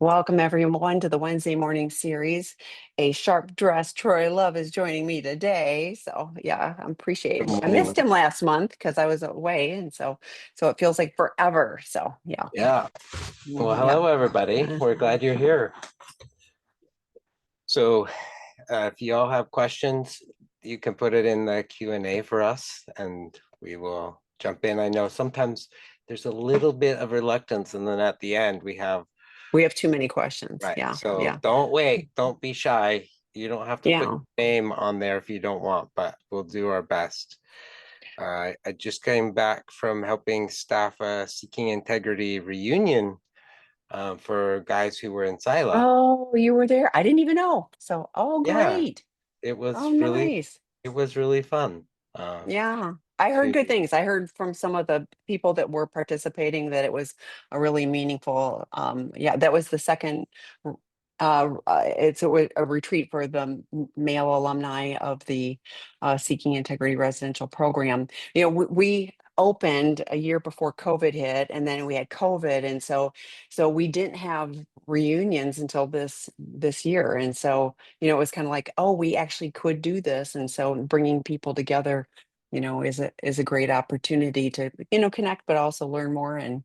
Welcome everyone to the Wednesday morning series. A sharp dressed Troy Love is joining me today. So yeah, I'm Good appreciating. I missed morning. him last month because I was away, and so it feels like forever. So yeah, Yeah. Well, yeah. hello, everybody. We're glad you're here. So, if you all have questions, you can put it in the Q&A for us, and we will jump in. I know sometimes there's a little bit of reluctance, and then at the end we have, We have too many questions. right. Yeah, So yeah, don't wait. Don't be shy. You don't have to put yeah. your name on there if you don't want, but we'll do our best. I just came back from helping staff a Seeking Integrity reunion for guys who were in Sila. Oh, you were there. I didn't even know. So Yeah, great. it was Oh, nice. really fun. Uh, Yeah, I heard to good things. I heard from some of the people that were participating that it was a really meaningful, yeah, that was the second, it's a retreat for the male alumni of the Seeking Integrity Residential Program. You know, we opened a year before COVID hit, and then we had COVID, and so we didn't have reunions until this year, and so it was kind of like, oh, we actually could do this, and so bringing people together is a great opportunity to, connect, but also learn more and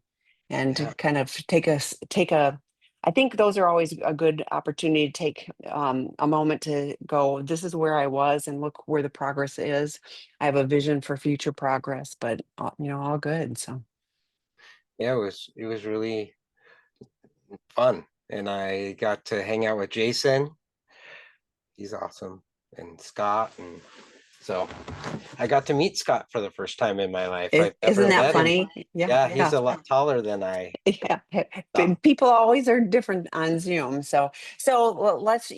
to yeah, kind of take a I think those are always a good opportunity to take a moment to go, this is where I was and look where the progress is. I have a vision for future progress, but all good. So yeah, it was really fun, and I got to hang out with Jason. He's awesome, and Scott, and so I got to meet Scott for the first time in my life. I've isn't never that met him. funny? Yeah, Yeah, he's yeah. a lot taller than I Yeah, thought. people always are different on Zoom. So well, let's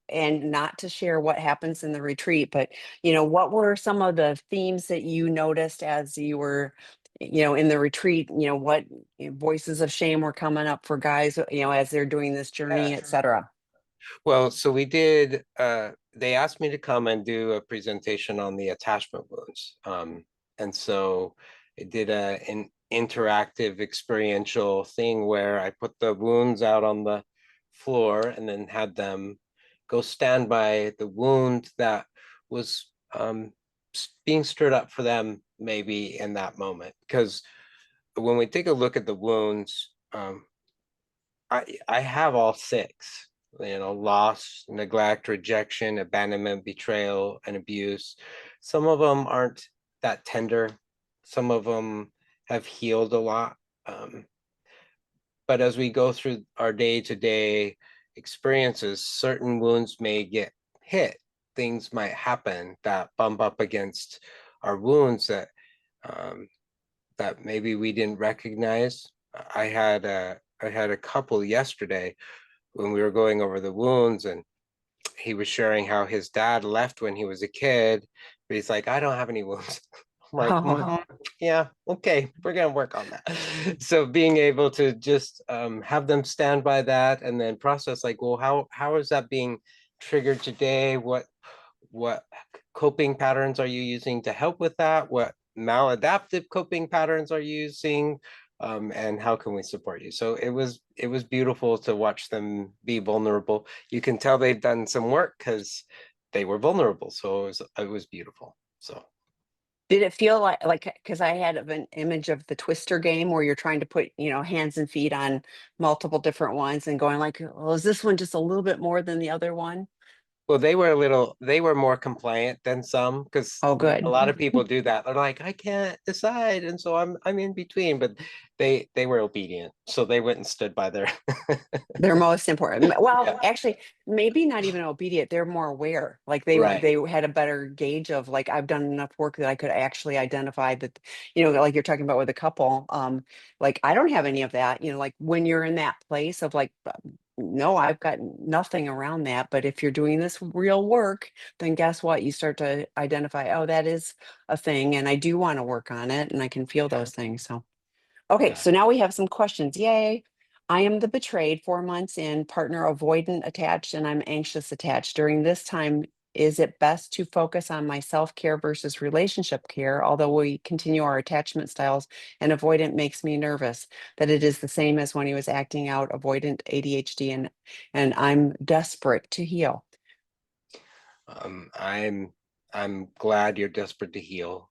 and not to share what happens in the retreat, but what were some of the themes that you noticed as you were, in the retreat? What voices of shame were coming up for guys, as they're doing this Yeah. journey, etc. Well, so we did, they asked me to come and do a presentation on the attachment wounds. And so I did an interactive experiential thing where I put the wounds out on the floor and then had them go stand by the wound that was being stirred up for them maybe in that moment. Because when we take a look at the wounds, I have all six, loss, neglect, rejection, abandonment, betrayal, and abuse. Some of them aren't that tender. Some of them have healed a lot. Um, but as we go through our day-to-day experiences, certain wounds may get hit. Things might happen that bump up against our wounds um, that maybe we didn't recognize. I had a couple yesterday when we were going over the wounds, and he was sharing how his dad left when he was a kid, but he's like, I don't have any wounds. I'm like, yeah, okay, we're gonna work on that. So being able to just have them stand by that and then process, like, well, how is that being triggered today? What coping patterns are you using to help with that? What maladaptive coping patterns are you using? And how can we support you? So it was beautiful to watch them be vulnerable. You can tell they've done some work because they were vulnerable. So it was beautiful. So Did it feel like, because I had an image of the Twister game where you're trying to put, hands and feet on multiple different ones and going like, well, is this one just a little bit more than the other one? well, they were more compliant than some because Oh, a good. lot of people do that. They're like, I can't decide. And so I'm in between, but they were obedient. So they went and stood by their They're most important. Well, yeah, actually, maybe not even obedient. They're more aware. Like right. they had a better gauge of like, I've done enough work that I could actually identify that, like you're talking about with a couple. Like I don't have any of that. Like when you're in that place of like, no, I've got nothing around that. But if you're doing this real work, then guess what? You start to identify, oh, that is a thing, and I do want to work on it, and I can feel Yeah, those things. So. Okay, yeah. so now we have some questions. Yay. I am the betrayed, 4 months in, partner avoidant attached, and I'm anxious attached. During this time, Is it best to focus on my self-care versus relationship care? Although we continue our attachment styles and avoidant makes me nervous that it is the same as when he was acting out avoidant ADHD and I'm desperate to heal. Um, I'm I'm glad you're desperate to heal.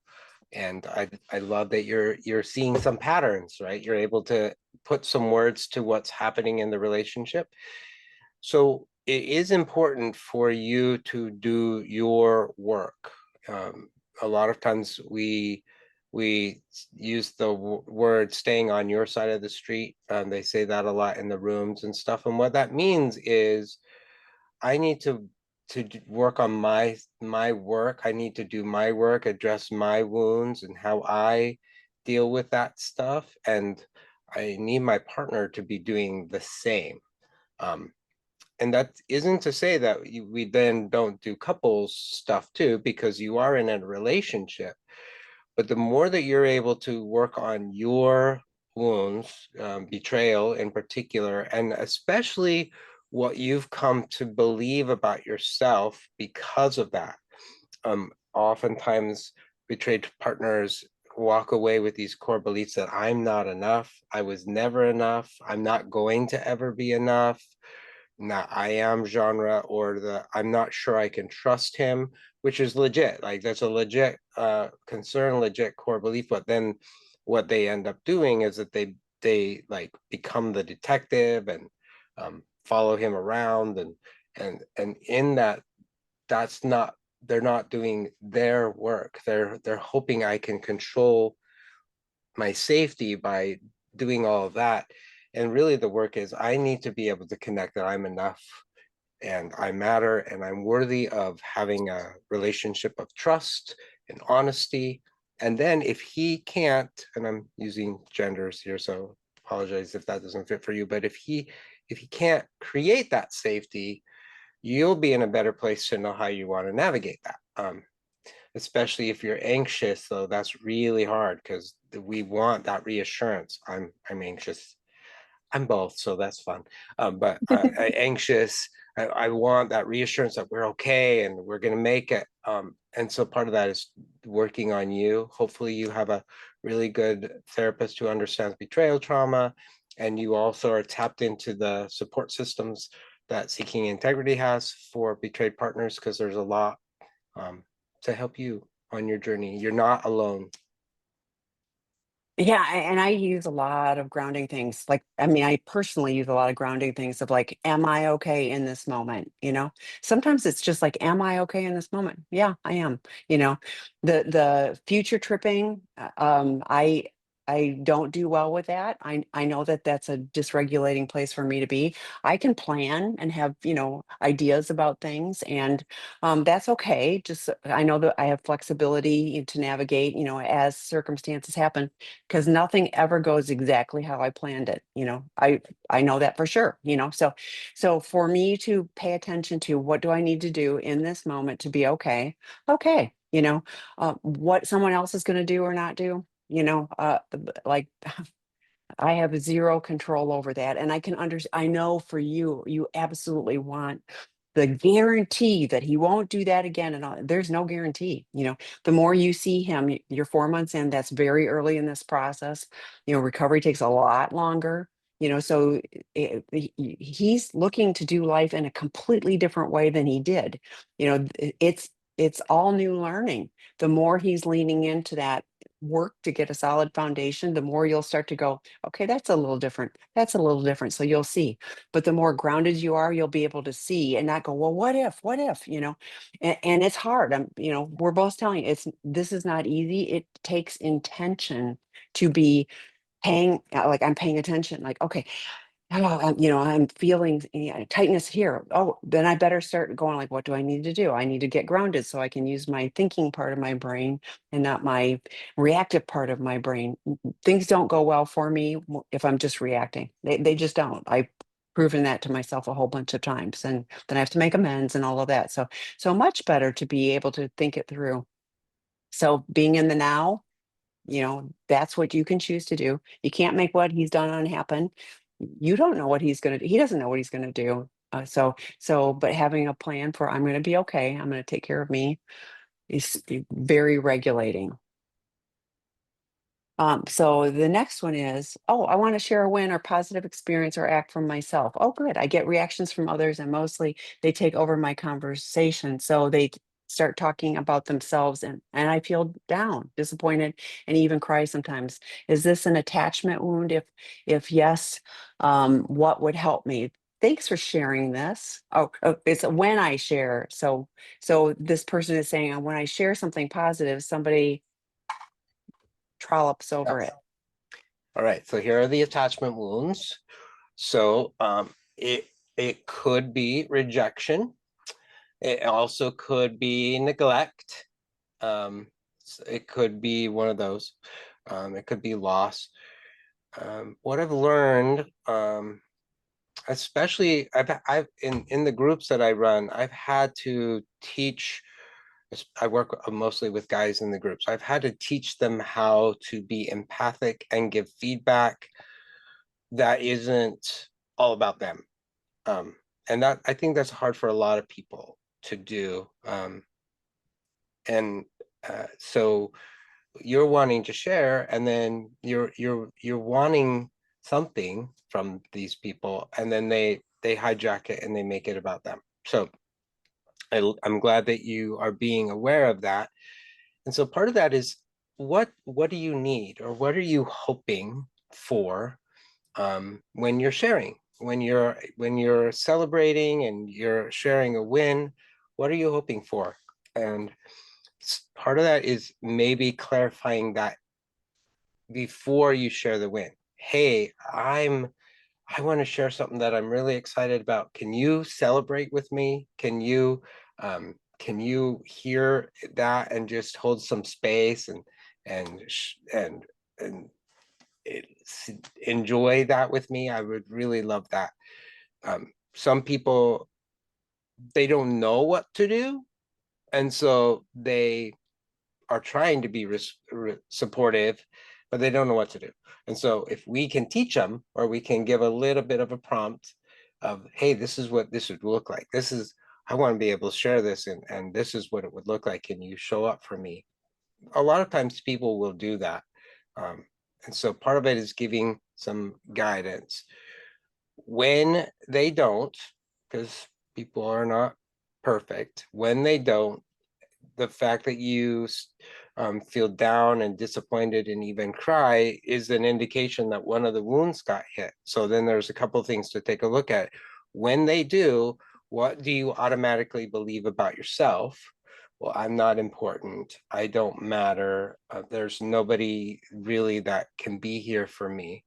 And I love that you're seeing some patterns, right? You're able to put some words to what's happening in the relationship. So it is important for you to do your work. A lot of times we use the word staying on your side of the street. They say that a lot in the rooms and stuff. And what that means is I need to work on my work. I need to do my work, address my wounds and how I deal with that stuff. And I need my partner to be doing the same. Um, and that isn't to say that we then don't do couples stuff too, because you are in a relationship. But the more that you're able to work on your wounds, betrayal in particular, and especially what you've come to believe about yourself because of that. Oftentimes, betrayed partners walk away with these core beliefs that I'm not enough, I was never enough, I'm not going to ever be enough, not I am genre, or the I'm not sure I can trust him, which is legit. Like that's a legit concern, legit core belief. But then what they end up doing is that they like become the detective and follow him around and in that that's not they're not doing their work. They're hoping I can control my safety by doing all of that. And really the work is I need to be able to connect that I'm enough and I matter and I'm worthy of having a relationship of trust and honesty. And then if he can't, and I'm using genders here, so apologize if that doesn't fit for you, but if he can't create that safety, you'll be in a better place to know how you want to navigate that. Especially if you're anxious, though, that's really hard because we want that reassurance. I'm anxious. I'm both, so that's fun. But anxious, I want that reassurance that we're okay and we're going to make it. And so part of that is working on you. Hopefully, you have a really good therapist who understands betrayal trauma, and you also are tapped into the support systems that Seeking Integrity has for betrayed partners because there's a lot to help you on your journey. You're not alone. Yeah, and I use a lot of grounding things. Like, I mean, I personally use a lot of grounding things of like, am I okay in this moment? Sometimes it's just like, am I okay in this moment? Yeah, I am. The future tripping, I don't do well with that. I know that that's a dysregulating place for me to be. I can plan and have, ideas about things, and that's okay. Just I know that I have flexibility to navigate, as circumstances happen because nothing ever goes exactly how I planned it. I know that for sure, so for me to pay attention to what do I need to do in this moment to be okay. Okay, what someone else is going to do or not do, like I have zero control over that. And I can I know for you, you absolutely want the guarantee that he won't do that again. And all. There's no guarantee. The more you see him, you're 4 months in, that's very early in this process. Recovery takes a lot longer. So he's looking to do life in a completely different way than he did. It's all new learning. The more he's leaning into that work to get a solid foundation, the more you'll start to go, okay, that's a little different. That's a little different. So you'll see. But the more grounded you are, you'll be able to see and not go, well, what if, and it's hard. We're both telling you this is not easy. It takes intention to be paying, like I'm paying attention, like, okay, oh, I'm feeling tightness here. Oh, then I better start going like, what do I need to do? I need to get grounded so I can use my thinking part of my brain and not my reactive part of my brain. Things don't go well for me if I'm just reacting. They just don't. I've proven that to myself a whole bunch of times, and then I have to make amends and all of that. So much better to be able to think it through. So being in the now, that's what you can choose to do. You can't make what he's done unhappen. You don't know what he's going to do. He doesn't know what he's going to do. But having a plan for I'm going to be okay, I'm going to take care of me is very regulating. So the next one is, oh, I want to share a win or positive experience or act from myself. Oh, good. I get reactions from others and mostly they take over my conversation. So they start talking about themselves and I feel down, disappointed, and even cry sometimes. Is this an attachment wound? If yes, what would help me? Thanks for sharing this. Oh, it's when I share. So this person is saying when I share something positive, somebody trollops over it. All right, so here are the attachment wounds. So it could be rejection. It also could be neglect. It could be one of those. It could be loss. What I've learned, especially I've in the groups that I run, I've had to teach. I work mostly with guys in the groups. I've had to teach them how to be empathic and give feedback that isn't all about them. Um, and that I think that's hard for a lot of people to do. And so you're wanting to share, and then you're wanting something from these people, and then they hijack it and they make it about them. So I'm glad that you are being aware of that. And so part of that is what do you need or what are you hoping for when you're sharing, when you're celebrating and you're sharing a win, what are you hoping for? And part of that is maybe clarifying that before you share the win. Hey, I want to share something that I'm really excited about. Can you celebrate with me? Can you hear that and just hold some space and and enjoy that with me? I would really love that. Some people, they don't know what to do, and so they are trying to be supportive, but they don't know what to do. And so if we can teach them, or we can give a little bit of a prompt of, hey, this is what this would look like. I want to be able to share this, and this is what it would look like. Can you show up for me? A lot of times people will do that. Um, and so part of it is giving some guidance. When they don't, because people are not perfect, when they don't, the fact that you feel down and disappointed and even cry is an indication that one of the wounds got hit. So then there's a couple of things to take a look at. When they do, what do you automatically believe about yourself? Well, I'm not important. I don't matter. There's nobody really that can be here for me.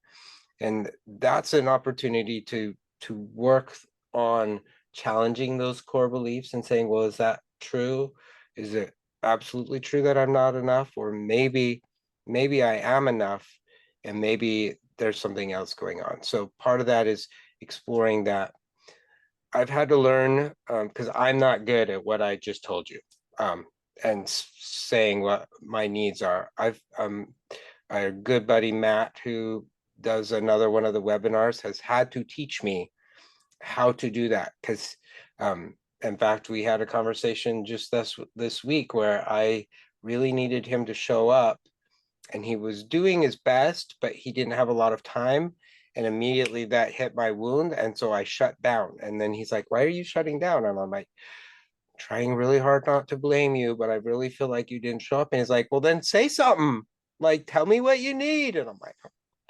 And that's an opportunity to work on challenging those core beliefs and saying, well, is that true? Is it absolutely true that I'm not enough? Or maybe I am enough, and maybe there's something else going on. So part of that is exploring that. I've had to learn, because I'm not good at what I just told you, um, and saying what my needs are. Our good buddy Matt, who does another one of the webinars, has had to teach me how to do that, because in fact, we had a conversation just this week where I really needed him to show up, and he was doing his best, but he didn't have a lot of time. And immediately that hit my wound. And so I shut down. And then he's like, why are you shutting down? And I'm like, trying really hard not to blame you, but I really feel like you didn't show up. And he's like, well, then say something. Like, tell me what you need. And I'm like,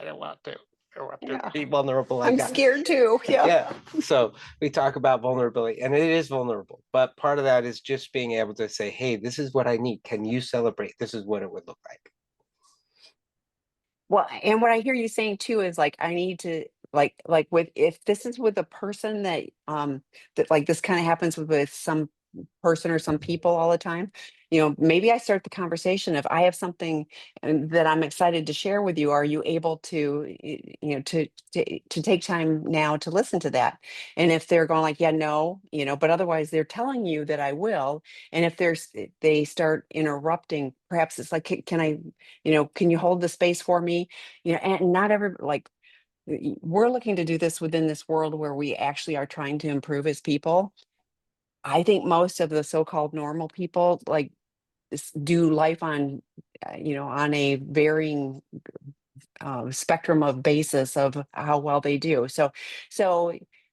I don't want to. I don't want to Yeah. be vulnerable like I'm that. scared too. Yeah. Yeah. So we talk about vulnerability, and it is vulnerable. But part of that is just being able to say, hey, this is what I need. Can you celebrate? This is what it would look like. Well, and what I hear you saying too is like I need to like with if this is with a person that like this kind of happens with some person or some people all the time, maybe I start the conversation if I have something that I'm excited to share with you, are you able to to take time now to listen to that? And if they're going like, yeah, no, but otherwise they're telling you that I will. And if they start interrupting, perhaps it's like, can I, can you hold the space for me? And not every like we're looking to do this within this world where we actually are trying to improve as people. I think most of the so-called normal people like do life on, on a varying spectrum of basis of how well they do. So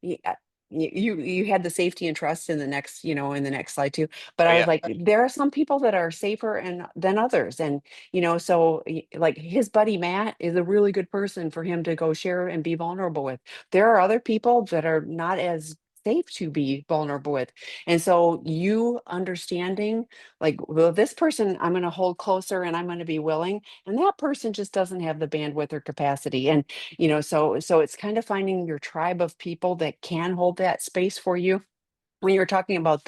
y- uh, you had the safety and trust in the next, in the next slide too. But Oh, I yeah. was like, there are some people that are safer and than others, and like his buddy Matt is a really good person for him to go share and be vulnerable with. There are other people that are not as safe to be vulnerable with, and so you understanding like, well, this person I'm going to hold closer and I'm going to be willing, and that person just doesn't have the bandwidth or capacity. And so it's kind of finding your tribe of people that can hold that space for you. When you were talking about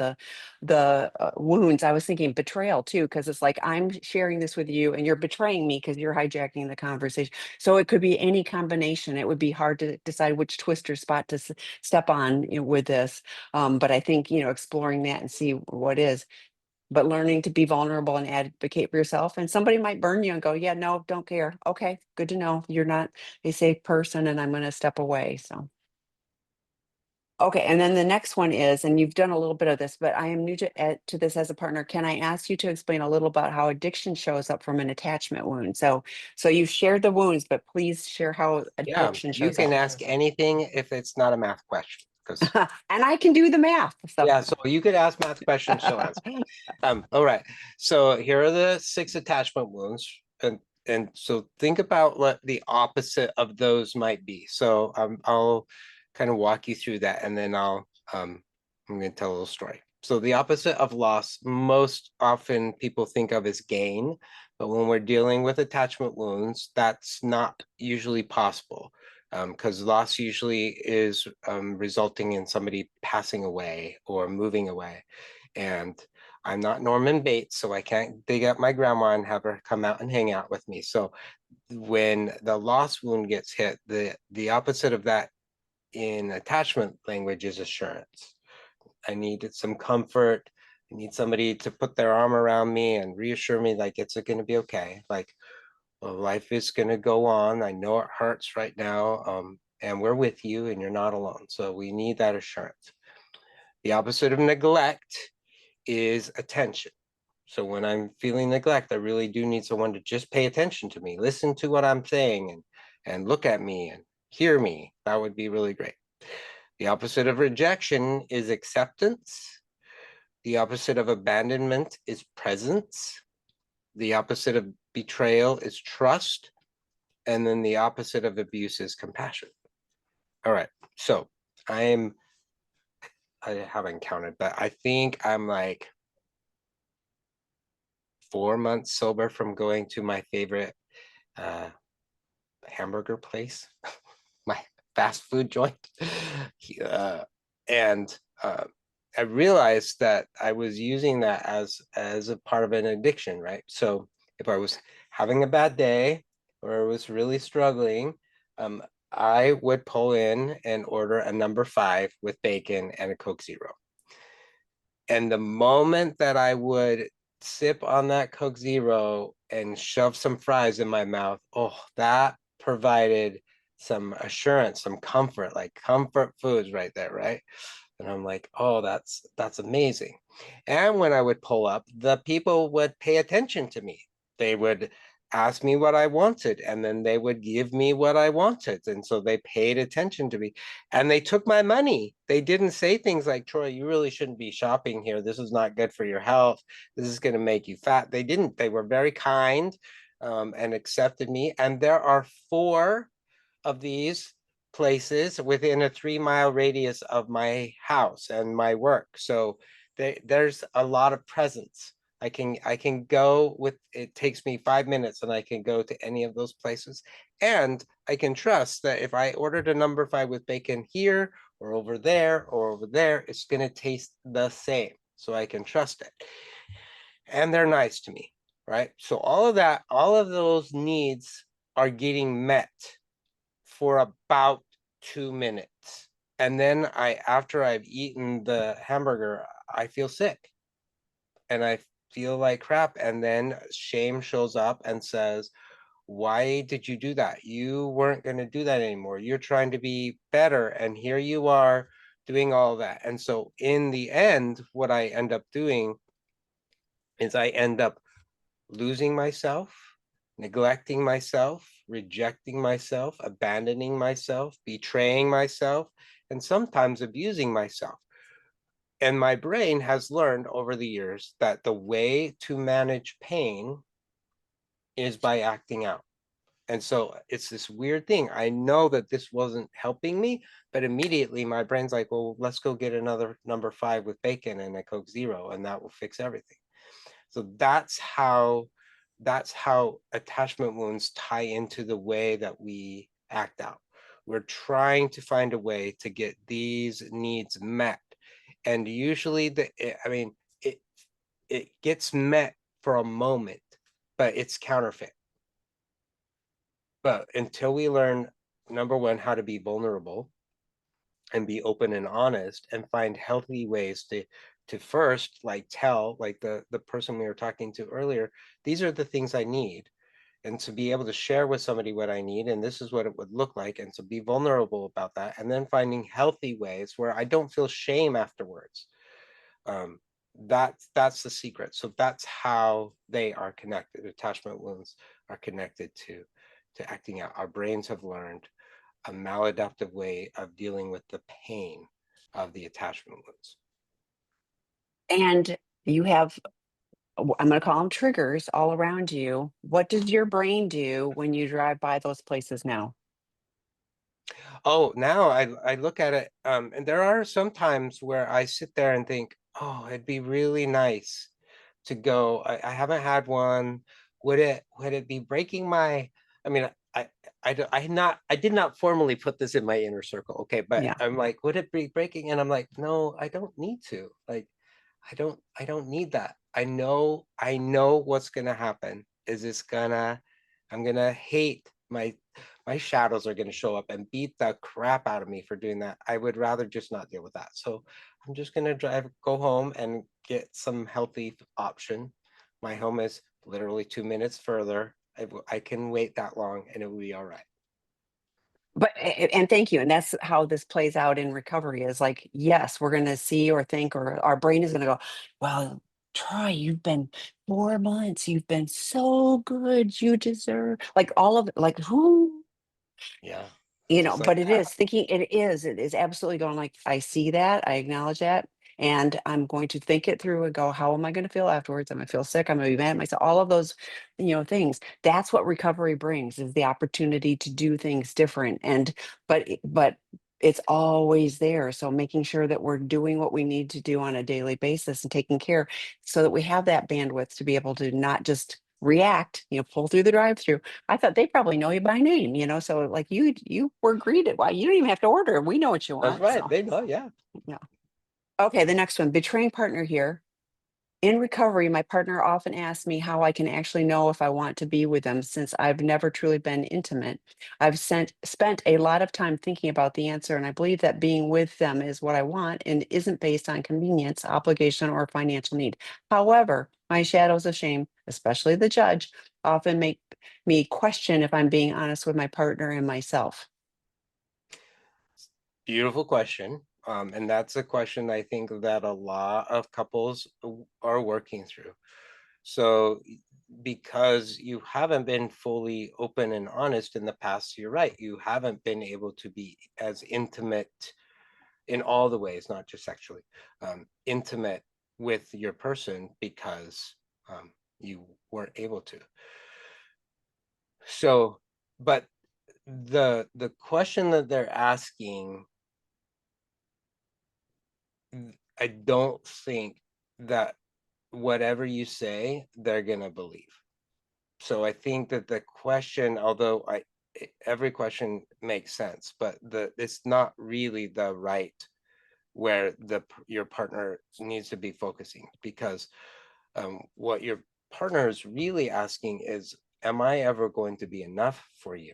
the wounds, I was thinking betrayal too, because it's like I'm sharing this with you and you're betraying me because you're hijacking the conversation. So it could be any combination. It would be hard to decide which twist or spot to step on, with this. But I think, exploring that and see what is, but learning to be vulnerable and advocate for yourself. And somebody might burn you and go, yeah, no, don't care. Okay, good to know. You're not a safe person and I'm going to step away. So, okay. And then the next one is, and you've done a little bit of this, but I am new to this as a partner. Can I ask you to explain a little about how addiction shows up from an attachment wound? So you've shared the wounds, but please share how Yeah, addiction you shows can up. ask anything if it's not a math question, because And I can do the math. So, yeah, so you could ask math questions, she'll answer. All right. So here are the 6 attachment wounds. And so think about what the opposite of those might be. So I'll kind of walk you through that, and then I'm going to tell a little story. So the opposite of loss, most often people think of as gain, but when we're dealing with attachment wounds, that's not usually possible, because loss usually is resulting in somebody passing away or moving away. And I'm not Norman Bates, so I can't dig up my grandma and have her come out and hang out with me. So when the loss wound gets hit, the opposite of that in attachment language is assurance. I needed some comfort. I need somebody to put their arm around me and reassure me like it's going to be okay. Like, well, life is going to go on. I know it hurts right now, and we're with you, and you're not alone. So we need that assurance. The opposite of neglect is attention. So when I'm feeling neglect, I really do need someone to just pay attention to me, listen to what I'm saying, and look at me and hear me. That would be really great. The opposite of rejection is acceptance. The opposite of abandonment is presence. The opposite of betrayal is trust. And then the opposite of abuse is compassion. All right. So I haven't counted, but I think I'm like 4 months sober from going to my favorite uh, hamburger place, my fast food joint. uh, and I realized that I was using that as a part of an addiction, right? So if I was having a bad day or I was really struggling, um, I would pull in and order a number 5 with bacon and a Coke Zero. And the moment that I would sip on that Coke Zero and shove some fries in my mouth, oh, that provided some assurance, some comfort, like comfort foods right there, right? And I'm like, oh, that's amazing. And when I would pull up, the people would pay attention to me. They would ask me what I wanted, and then they would give me what I wanted. And so they paid attention to me and they took my money. They didn't say things like, Troy, you really shouldn't be shopping here. This is not good for your health. This is going to make you fat. They didn't. They were very kind, and accepted me. And there are 4 of these places within a 3-mile radius of my house and my work. So there's a lot of presence. I can go with, it takes me 5 minutes and I can go to any of those places. And I can trust that if I ordered a number 5 with bacon here or over there, it's going to taste the same. So I can trust it. And they're nice to me, right? So all of that, all of those needs are getting met for about 2 minutes. And then after I've eaten the hamburger, I feel sick and I feel like crap. And then shame shows up and says, Why did you do that? You weren't going to do that anymore. You're trying to be better. And here you are doing all that. And so in the end, what I end up doing is I end up losing myself, neglecting myself, rejecting myself, abandoning myself, betraying myself, and sometimes abusing myself. And my brain has learned over the years that the way to manage pain is by acting out. And so it's this weird thing. I know that this wasn't helping me, but immediately my brain's like, well, let's go get another number 5 with bacon and a Coke Zero, and that will fix everything. So that's how attachment wounds tie into the way that we act out. We're trying to find a way to get these needs met. And usually I mean, it it gets met for a moment, but it's counterfeit. But until we learn, number one, how to be vulnerable and be open and honest and find healthy ways to first like tell like the person we were talking to earlier, these are the things I need, and to be able to share with somebody what I need and this is what it would look like, and to be vulnerable about that, and then finding healthy ways where I don't feel shame afterwards. um that's the secret. So that's how they are connected. Attachment wounds are connected to acting out. Our brains have learned a maladaptive way of dealing with the pain of the attachment wounds. And you have, I'm going to call them triggers all around you. What does your brain do when you drive by those places now? Oh, now I look at it, and there are some times where I sit there and think, oh, it'd be really nice to go. I haven't had one. Would it be breaking my? I mean, I did not formally put this in my inner circle, okay, but Yeah. I'm like, would it be breaking? And I'm like, no, I don't need to. Like, I don't need that. I know what's gonna happen. Is this gonna I'm gonna hate my shadows are gonna show up and beat the crap out of me for doing that. I would rather just not deal with that. So I'm just gonna go home and get some healthy option. My home is literally 2 minutes further. I can wait that long and it will be all right. But and thank you. And that's how this plays out in recovery is like, yes, we're gonna see or think, or our brain is gonna go, well, Troy, you've been 4 months, you've been so good, you deserve like all of it, like who, Yeah. Just but like it that. is thinking, it is absolutely going like, I see that, I acknowledge that, and I'm going to think it through and go, how am I going to feel afterwards? I'm going to feel sick. I'm going to be mad at myself. All of those, things. That's what recovery brings is the opportunity to do things different. And but it's always there. So making sure that we're doing what we need to do on a daily basis and taking care so that we have that bandwidth to be able to not just react, pull through the drive-through. I thought they probably know you by name, so like you were greeted. Why you don't even have to order. We know what you That's want. right. So They know, yeah. yeah. Okay, the next one, betraying partner here. In recovery, my partner often asks me how I can actually know if I want to be with them since I've never truly been intimate. Spent a lot of time thinking about the answer, and I believe that being with them is what I want and isn't based on convenience, obligation, or financial need. However, my shadows of shame, especially the judge, often make me question if I'm being honest with my partner and myself. Beautiful question. And that's a question I think that a lot of couples are working through. So, because you haven't been fully open and honest in the past, you're right. You haven't been able to be as intimate in all the ways, not just sexually, intimate with your person because you weren't able to. So, but the question that they're asking, I don't think that whatever you say, they're gonna believe. So I think that the question, although every question makes sense, but it's not really the right where your partner needs to be focusing, because what your partner is really asking is, am I ever going to be enough for you?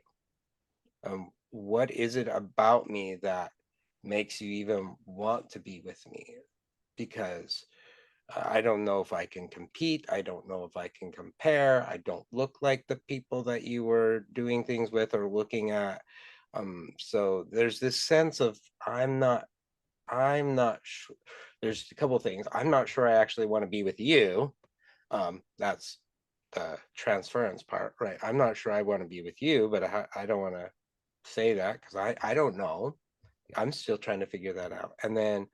What is it about me that makes you even want to be with me? Because I don't know if I can compete. I don't know if I can compare. I don't look like the people that you were doing things with or looking at. So there's this sense of I'm not sure. There's a couple things. I'm not sure I actually want to be with you. That's the transference part, right? I'm not sure I want to be with you, but I don't want to say that because I don't know. I'm still trying to figure that out. And then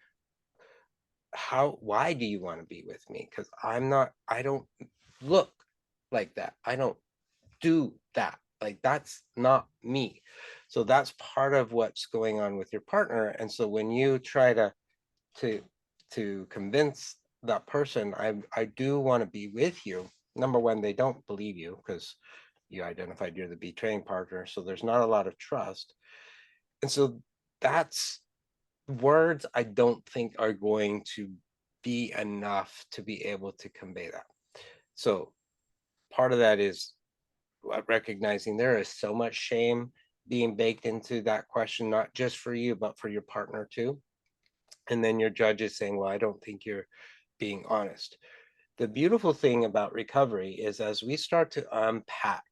why do you want to be with me? Because I don't look like that. I don't do that. Like that's not me. So that's part of what's going on with your partner. And so when you try to to convince that person, I do want to be with you. Number one, they don't believe you because you identified you're the betraying partner. So there's not a lot of trust. And so that's words I don't think are going to be enough to be able to convey that. So part of that is recognizing there is so much shame being baked into that question, not just for you, but for your partner too. And then your judge is saying, well, I don't think you're being honest. The beautiful thing about recovery is as we start to unpack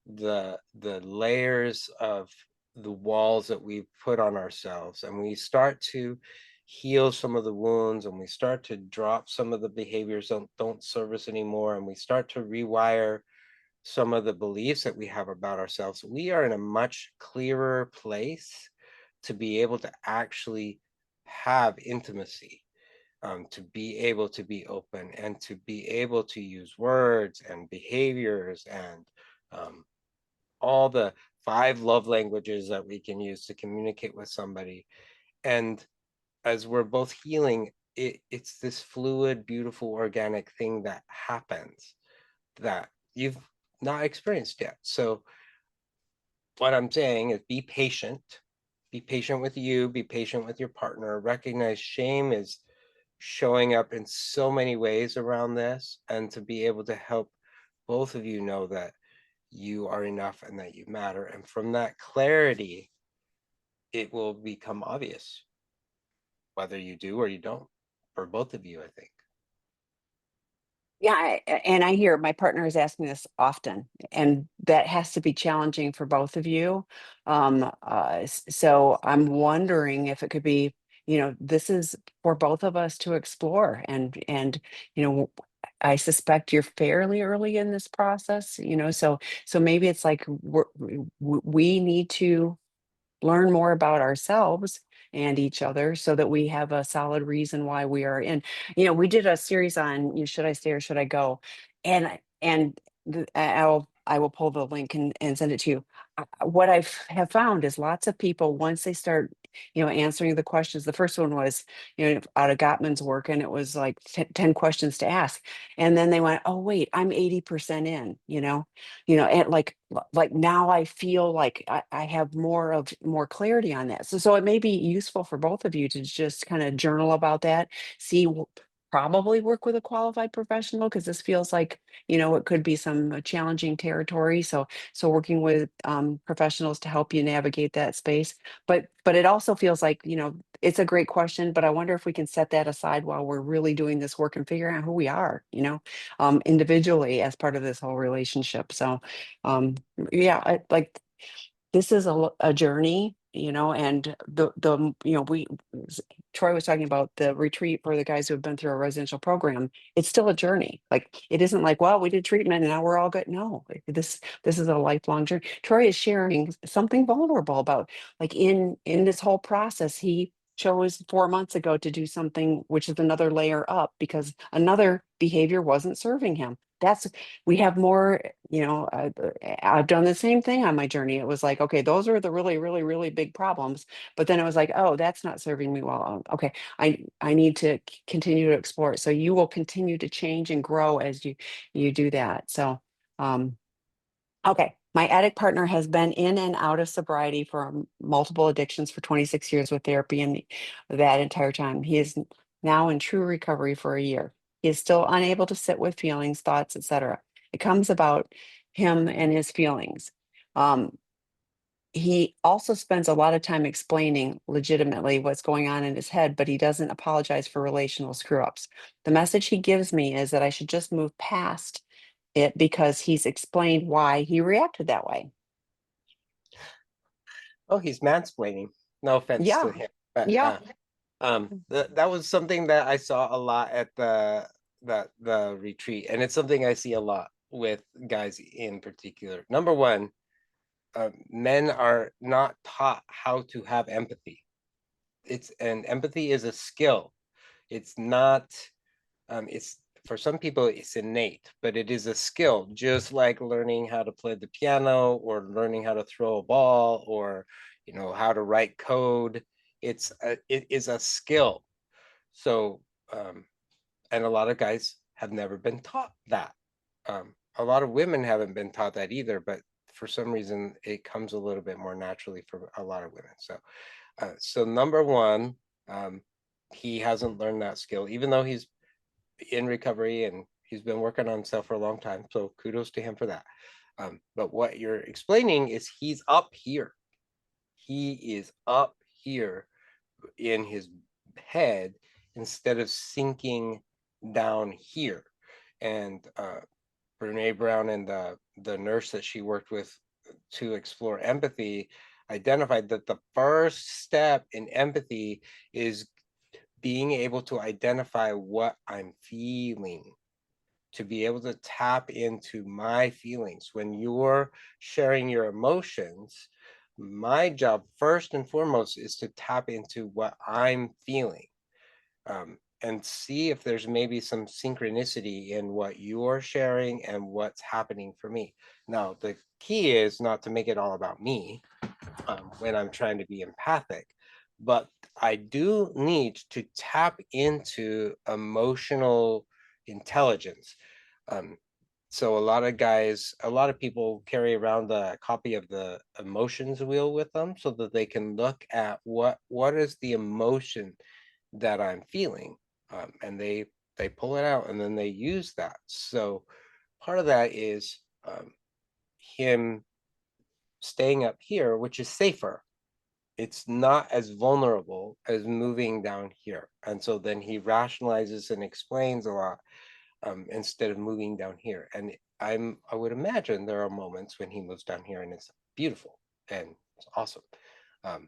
the layers of the walls that we've put on ourselves and we start to heal some of the wounds and we start to drop some of the behaviors don't serve us anymore and we start to rewire some of the beliefs that we have about ourselves, we are in a much clearer place to be able to actually have intimacy, to be able to be open and to be able to use words and behaviors and all the 5 love languages that we can use to communicate with somebody. And as we're both healing, it's this fluid, beautiful, organic thing that happens that you've not experienced yet. So what I'm saying is be patient with you, be patient with your partner, recognize shame is showing up in so many ways around this, and to be able to help both of you know that you are enough and that you matter. And from that clarity, it will become obvious whether you do or you don't, for both of you, I think. Yeah, and I hear my partner is asking this often, and that has to be challenging for both of you. So I'm wondering if it could be, this is for both of us to explore, and I suspect you're fairly early in this process, so maybe it's like we need to learn more about ourselves and each other so that we have a solid reason why we are in. We did a series on, should I stay or should I go? And I will pull the link and send it to you. What have found is lots of people, once they start, answering the questions. The first one was, out of Gottman's work, and it was like 10 questions to ask. And then they went, oh, wait, I'm 80% in, and like now I feel like I have more clarity on that. So it may be useful for both of you to just kind of journal about that, see, probably work with a qualified professional, because this feels like, it could be some challenging territory. So working with professionals to help you navigate that space. But it also feels like, it's a great question, but I wonder if we can set that aside while we're really doing this work and figuring out who we are, individually as part of this whole relationship. So yeah, like this is a journey, and Troy was talking about the retreat for the guys who have been through a residential program. It's still a journey. Like, it isn't like, well, we did treatment and now we're all good. No, like, this is a lifelong journey. Troy is sharing something vulnerable about, like, in this whole process, he chose 4 months ago to do something which is another layer up because another behavior wasn't serving him. We have more, I've done the same thing on my journey. It was like, okay, those are the really, really, really big problems. But then it was like, oh, that's not serving me well. Okay, I need to continue to explore it. So you will continue to change and grow as you do that. So, okay. My addict partner has been in and out of sobriety for multiple addictions for 26 years with therapy, and that entire time he is now in true recovery for a year. He is still unable to sit with feelings, thoughts, etc. It comes about him and his feelings. Um, he also spends a lot of time explaining legitimately what's going on in his head, but he doesn't apologize for relational screw ups. The message he gives me is that I should just move past it because he's explained why he reacted that way. Oh, he's mansplaining. No offense to Yeah. him, but Yeah. that was something that I saw a lot at the retreat, and it's something I see a lot with guys in particular. Number one, men are not taught how to have empathy. And empathy is a skill. It's not. It's for some people it's innate, but it is a skill, just like learning how to play the piano or learning how to throw a ball or how to write code. It is a skill. So and a lot of guys have never been taught that. A lot of women haven't been taught that either, but for some reason it comes a little bit more naturally for a lot of women. So number one, um, he hasn't learned that skill, even though he's in recovery and he's been working on himself for a long time. So kudos to him for that. But what you're explaining is he's up here. He is up here in his head instead of sinking down here. And Brene Brown and the nurse that she worked with to explore empathy identified that the first step in empathy is being able to identify what I'm feeling, to be able to tap into my feelings. When you're sharing your emotions, my job first and foremost is to tap into what I'm feeling, and see if there's maybe some synchronicity in what you're sharing and what's happening for me. Now, the key is not to make it all about me when I'm trying to be empathic, but I do need to tap into emotional intelligence. Um, so a lot of people carry around a copy of the emotions wheel with them so that they can look at what is the emotion that I'm feeling, and they pull it out and then they use that. So part of that is him staying up here, which is safer. It's not as vulnerable as moving down here. And so then he rationalizes and explains a lot, instead of moving down here. And I would imagine there are moments when he moves down here and it's beautiful and it's awesome. Um,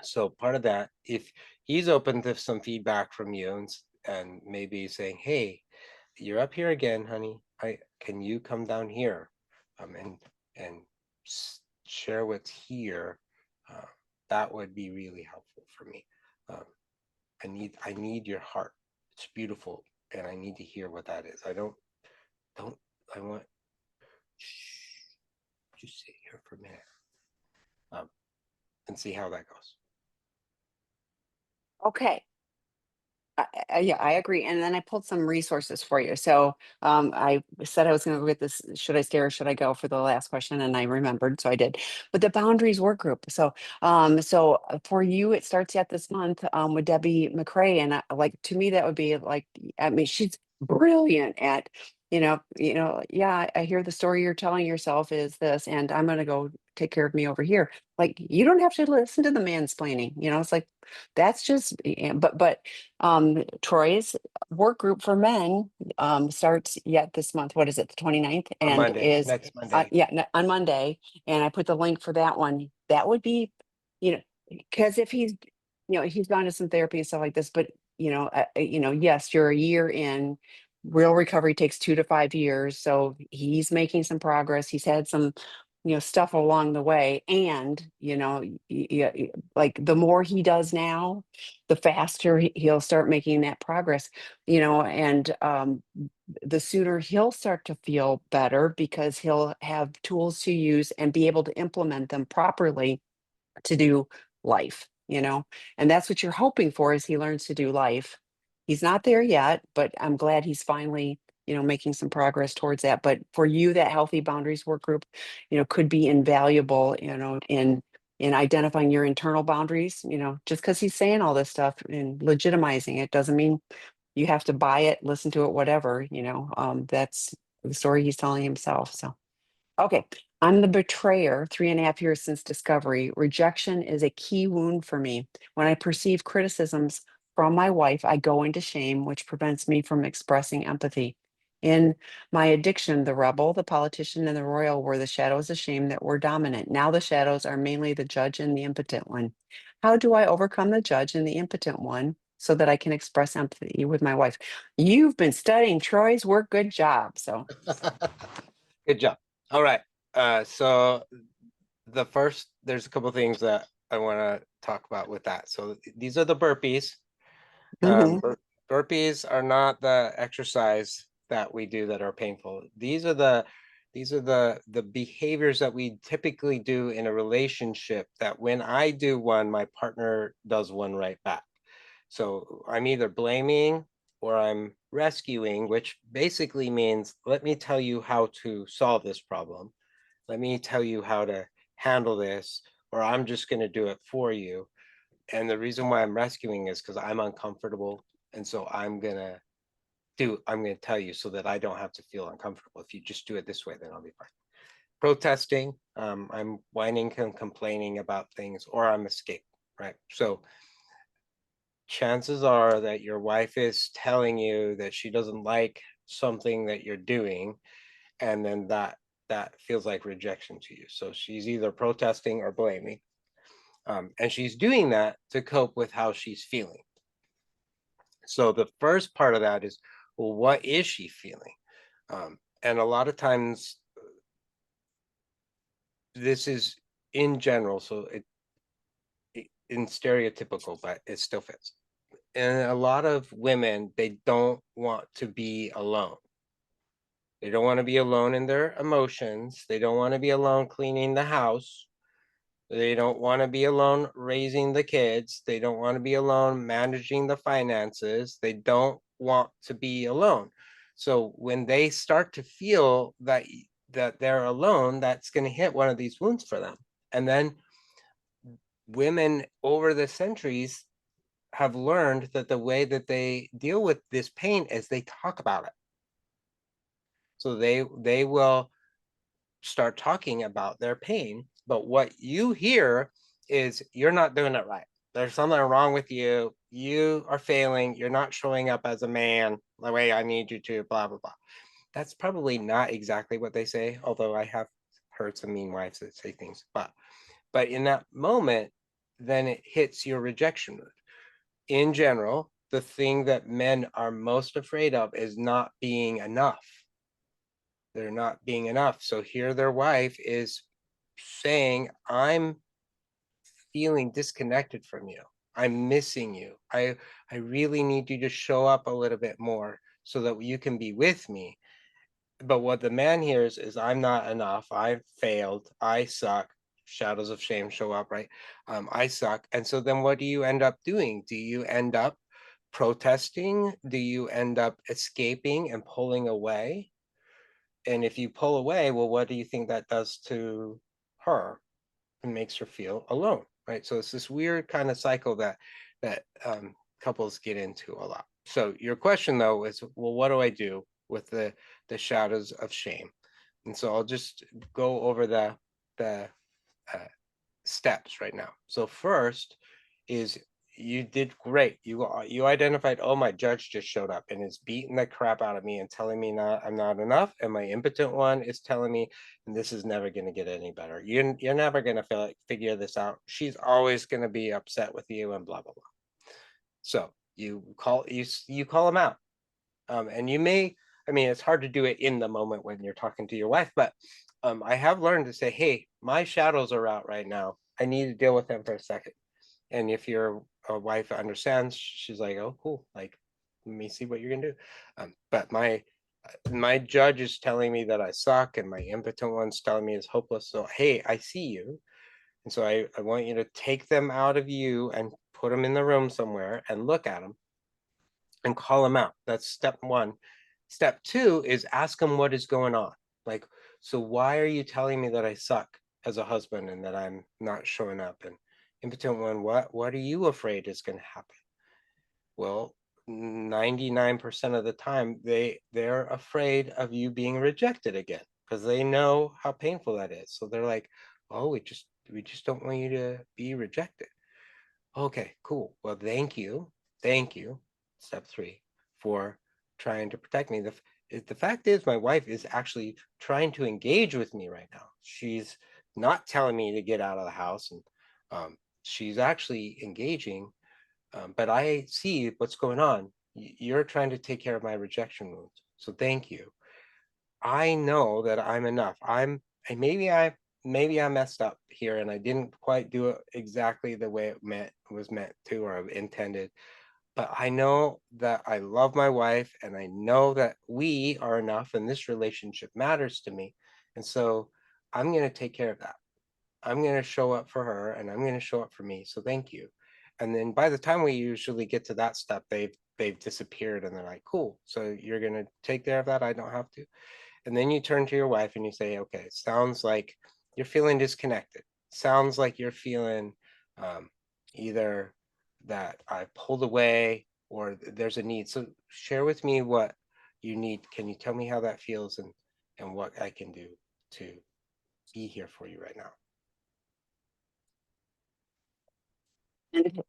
so part of that, if he's open to some feedback from you and maybe saying, hey, you're up here again, honey. Can you come down here, and share what's here? Uh, that would be really helpful for me. Um, I need your heart. It's beautiful, and I need to hear what that is. Don't I want shh, just sit here for a minute, um, and see how that goes. Okay. Yeah, I agree. And then I pulled some resources for you. So I said I was going to go get this. Should I stay or should I go for the last question? And I remembered, so I did. But the boundaries work group. So for you, it starts yet this month with Debbie McCrae, and like to me, that would be like, I mean, she's brilliant at, yeah, I hear the story you're telling yourself is this, and I'm going to go take care of me over here. Like you don't have to listen to the mansplaining. It's like that's just, yeah, but Troy's work group for men starts yet this month. What is it, the 29th? On And Monday, is next Monday. yeah, on Monday. And I put the link for that one. That would be, you know, because if he's gone to some therapy and stuff like this, but yes, you're a year in. Real recovery takes 2 to 5 years. So he's making some progress. He's had some stuff along the way, and like the more he does now, the faster he'll start making that progress, and the sooner he'll start to feel better because he'll have tools to use and be able to implement them properly to do life, and that's what you're hoping for as he learns to do life. He's not there yet, but I'm glad he's finally, making some progress towards that. But for you, that healthy boundaries work group, could be invaluable, in identifying your internal boundaries, just because he's saying all this stuff and legitimizing it doesn't mean you have to buy it, listen to it, whatever, that's the story he's telling himself. So okay. I'm the betrayer, 3.5 years since discovery. Rejection is a key wound for me. When I perceive criticisms from my wife, I go into shame, which prevents me from expressing empathy. In my addiction, the rebel, the politician, and the royal were the shadows of shame that were dominant. Now the shadows are mainly the judge and the impotent one. How do I overcome the judge and the impotent one so that I can express empathy with my wife? You've been studying Troy's work. Good job. So, Good job. All right. So there's a couple things that I want to talk about with that. So these are the burpees. mhm. Burpees are not the exercise that we do that are painful. These are the behaviors that we typically do in a relationship that when I do one, my partner does one right back. So I'm either blaming or I'm rescuing, which basically means, let me tell you how to solve this problem. Let me tell you how to handle this, or I'm just going to do it for you. And the reason why I'm rescuing is because I'm uncomfortable. And so I'm going to tell you so that I don't have to feel uncomfortable. If you just do it this way, then I'll be fine. Protesting, I'm whining and complaining about things, or I'm escaping, right? So chances are that your wife is telling you that she doesn't like something that you're doing, and then that feels like rejection to you. So she's either protesting or blaming. And she's doing that to cope with how she's feeling. So the first part of that is, well, what is she feeling? And a lot of times this is in general, so in stereotypical, but it still fits. And a lot of women, they don't want to be alone. They don't want to be alone in their emotions. They don't want to be alone cleaning the house. They don't want to be alone raising the kids. They don't want to be alone managing the finances. They don't want to be alone. So when they start to feel that they're alone, that's going to hit one of these wounds for them. And then women over the centuries have learned that the way that they deal with this pain is they talk about it. So they will start talking about their pain, but what you hear is you're not doing it right. There's something wrong with you. You are failing. You're not showing up as a man the way I need you to, blah, blah, blah. That's probably not exactly what they say, although I have heard some mean wives that say things. But in that moment, then it hits your rejection mood. In general, the thing that men are most afraid of is not being enough. They're not being enough. So here their wife is saying, I'm feeling disconnected from you. I'm missing you. I really need you to show up a little bit more so that you can be with me. But what the man hears is, I'm not enough. I've failed. I suck. Shadows of shame show up, right? I suck. And so then what do you end up doing? Do you end up protesting? Do you end up escaping and pulling away? And if you pull away, well, what do you think that does to her? It makes her feel alone, right? So it's this weird kind of cycle that couples get into a lot. So your question though is, well, what do I do with the shadows of shame? And so I'll just go over the uh, steps right now. So first is, you did great. You identified, oh, my judge just showed up and is beating the crap out of me and telling me I'm not enough, and my impotent one is telling me, and this is never going to get any better. You're never going to figure this out. She's always going to be upset with you and blah blah blah. So you call them out, and you may. I mean, it's hard to do it in the moment when you're talking to your wife, but I have learned to say, hey, my shadows are out right now. I need to deal with them for a second. And if your wife understands, she's like, oh, cool. Like, let me see what you're gonna do. But my judge is telling me that I suck, and my impotent one's telling me it's hopeless. So, hey, I see you. And so I want you to take them out of you and put them in the room somewhere and look at them and call them out. That's step one. Step two is ask them what is going on. Like, so why are you telling me that I suck as a husband and that I'm not showing up? And impotent one, what are you afraid is going to happen? Well, 99% of the time they're afraid of you being rejected again. because they know how painful that is. So they're like, oh, we just don't want you to be rejected. Okay, cool. Well, thank you. Step three, for trying to protect me. The fact is, my wife is actually trying to engage with me right now. She's not telling me to get out of the house, and she's actually engaging. But I see what's going on. You're trying to take care of my rejection wounds. So thank you. I know that I'm enough. And maybe I messed up here and I didn't quite do it exactly the way it was meant to or intended. But I know that I love my wife and I know that we are enough and this relationship matters to me. And so I'm going to take care of that. I'm going to show up for her and I'm going to show up for me. So thank you. And then by the time we usually get to that step, they've disappeared and they're like, cool. So you're going to take care of that. I don't have to. And then you turn to your wife and you say, okay, it sounds like you're feeling disconnected. Sounds like you're feeling either that I pulled away or there's a need. So share with me what you need. Can you tell me how that feels and what I can do to be here for you right now? And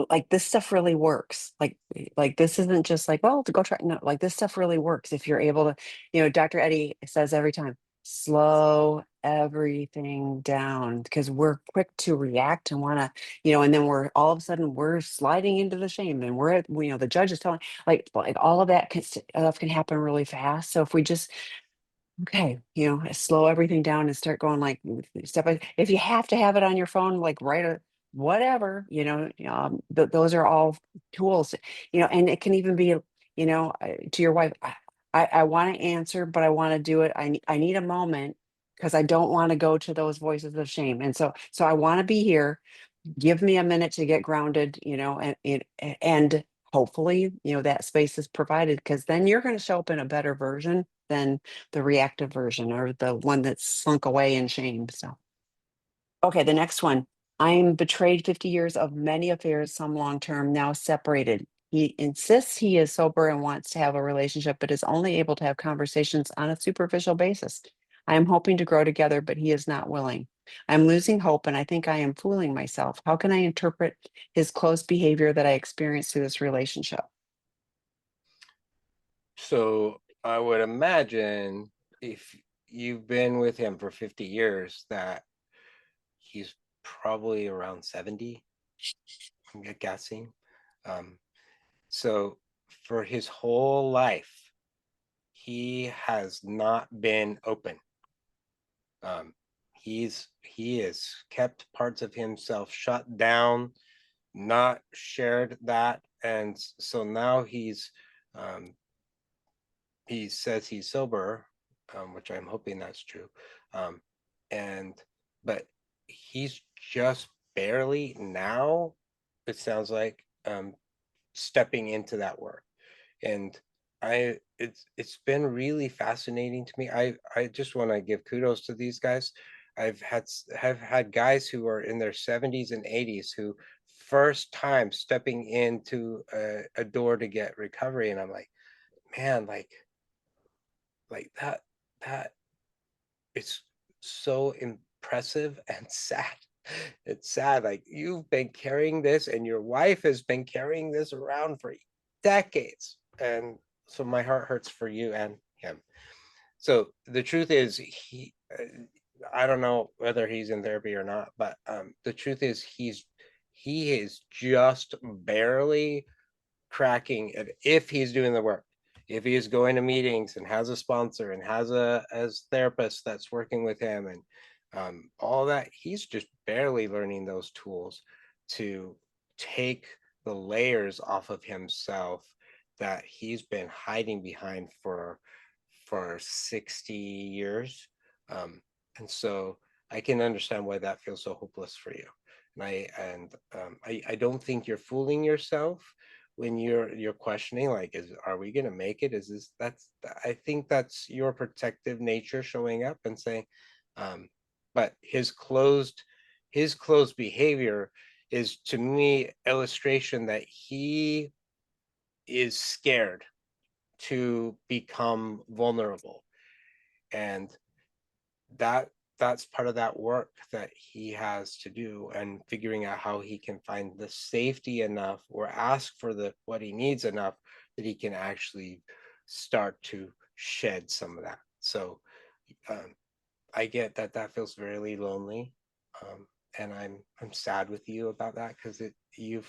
like this stuff really works. Like this isn't just like, well, to go try. No, like this stuff really works if you're able to, Dr. Eddie says every time, slow everything down because we're quick to react and want to, and then we're all of a sudden we're sliding into the shame and we're at, the judge is telling like all of that stuff can happen really fast. So if we just okay, slow everything down and start going like step by. If you have to have it on your phone, like write a whatever. Those are all tools. And it can even be, to your wife. I want to answer, but I want to do it. I need a moment because I don't want to go to those voices of shame. And so I want to be here. Give me a minute to get grounded, and hopefully, that space is provided because then you're going to show up in a better version than the reactive version or the one that's slunk away in shame. So, okay, the next one. I'm betrayed 50 years of many affairs, some long term, now separated. He insists he is sober and wants to have a relationship, but is only able to have conversations on a superficial basis. I am hoping to grow together, but he is not willing. I'm losing hope and I think I am fooling myself. How can I interpret his close behavior that I experienced through this relationship? So I would imagine if you've been with him for 50 years, that he's probably around 70, I'm guessing. Um, so for his whole life, he has not been open. Um, he has kept parts of himself shut down, not shared that, and so now um, he says he's sober, which I'm hoping that's true. Um, and but he's just barely now, it sounds like, stepping into that work. And it's been really fascinating to me. I just want to give kudos to these guys. Have had guys who are in their 70s and 80s who first time stepping into a door to get recovery, and I'm like, man, like that it's so impressive and sad. It's sad. Like you've been carrying this and your wife has been carrying this around for decades. And so my heart hurts for you and him. So the truth is I don't know whether he's in therapy or not, but the truth is he is just barely cracking it if he's doing the work. If he is going to meetings and has a sponsor and has a as therapist that's working with him and all that, he's just barely learning those tools to take the layers off of himself that he's been hiding behind for 60 years. Um, and so I can understand why that feels so hopeless for you. I don't think you're fooling yourself when you're questioning, like, is are we going to make it, is this that's I think that's your protective nature showing up and saying, um but his closed behavior is to me illustration that he is scared to become vulnerable. And that that's part of that work that he has to do, and figuring out how he can find the safety enough or ask for the what he needs enough that he can actually start to shed some of that. So um, I get that that feels really lonely, and I'm sad with you about that, because you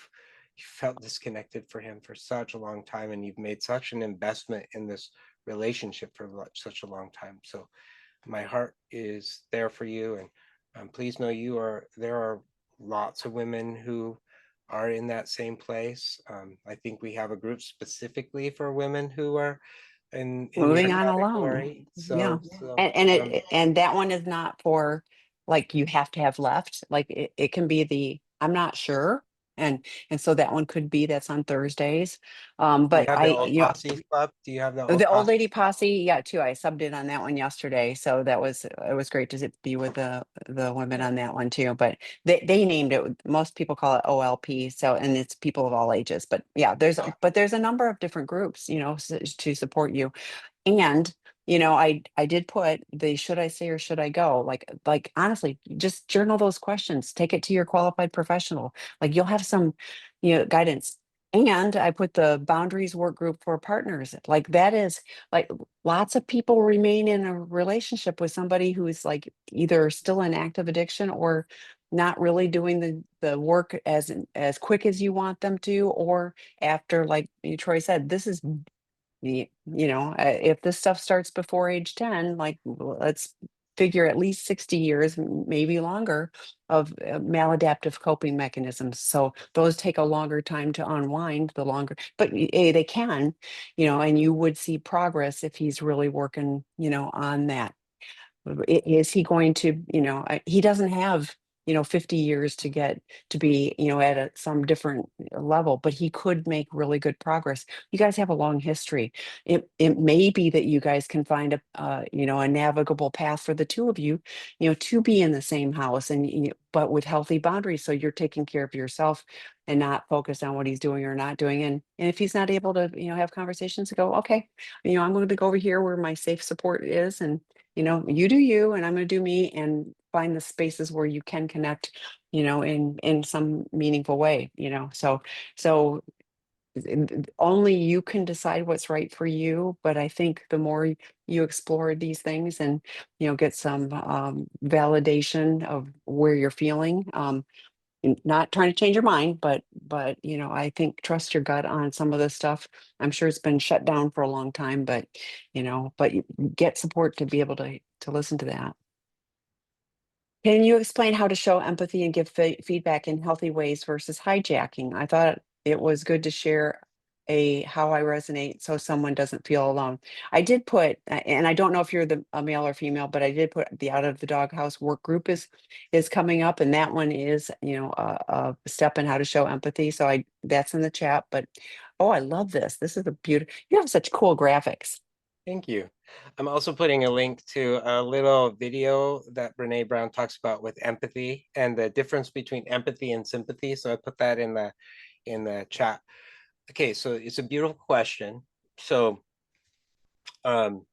felt disconnected for him for such a long time, and you've made such an investment in this relationship for such a long time. So my heart is there for you, and please know there are lots of women who are in that same place. I think we have a group specifically for women who are in your Moving on along. category. Yeah. So And that one is not for like you have to have left. Like it can be the I'm not sure. And so that one could be that's on Thursdays. do you But have I, the old you know, posse club? Do you have the old the old posse? lady posse, yeah, too. I subbed in on that one yesterday, so that was it was great to be with the women Yeah. on that one too. But they named it. Most people call it OLP, so and it's people of all ages. But yeah, there's a number of different groups, to support you. And, I did put the should I stay or should I go? Like honestly, just journal those questions. Take it to your qualified professional. Like you'll have some, guidance. And I put the boundaries work group for partners. Like that is like lots of people remain in a relationship with somebody who is like either still in active addiction or not really doing the work as quick as you want them to, or after, like Troy said, this is if this stuff starts before age 10, like let's figure at least 60 years, maybe longer, of maladaptive coping mechanisms. So those take a longer time to unwind, the longer, but they can, and you would see progress if he's really working, on that. Is he going to, he doesn't have, 50 years to get to be, at some different level, but he could make really good progress. You guys have a long history. It may be that you guys can find a navigable path for the two of you, to be in the same house and, but with healthy boundaries. So you're taking care of yourself and not focused on what he's doing or not doing. And if he's not able to, have conversations to go, okay, I'm going to go over here where my safe support is, and you do you and I'm going to do me, and find the spaces where you can connect, in some meaningful way, so only you can decide what's right for you. But I think the more you explore these things and, get some validation of where you're feeling, not trying to change your mind, but I think trust your gut on some of this stuff. I'm sure it's been shut down for a long time, but you get support to be able to listen to that. Can you explain how to show empathy and give feedback in healthy ways versus hijacking? I thought it was good to share a how I resonate so someone doesn't feel alone. I did put, and I don't know if you're a male or female, but I did put the Out of the Doghouse work group is coming up, and that one is, a step in how to show empathy. So that's in the chat. But oh, I love this. This is a beautiful. You have such cool graphics. Thank you. I'm also putting a link to a little video that Brene Brown talks about with empathy and the difference between empathy and sympathy. So I put that in the chat. Okay, so it's a beautiful question. So um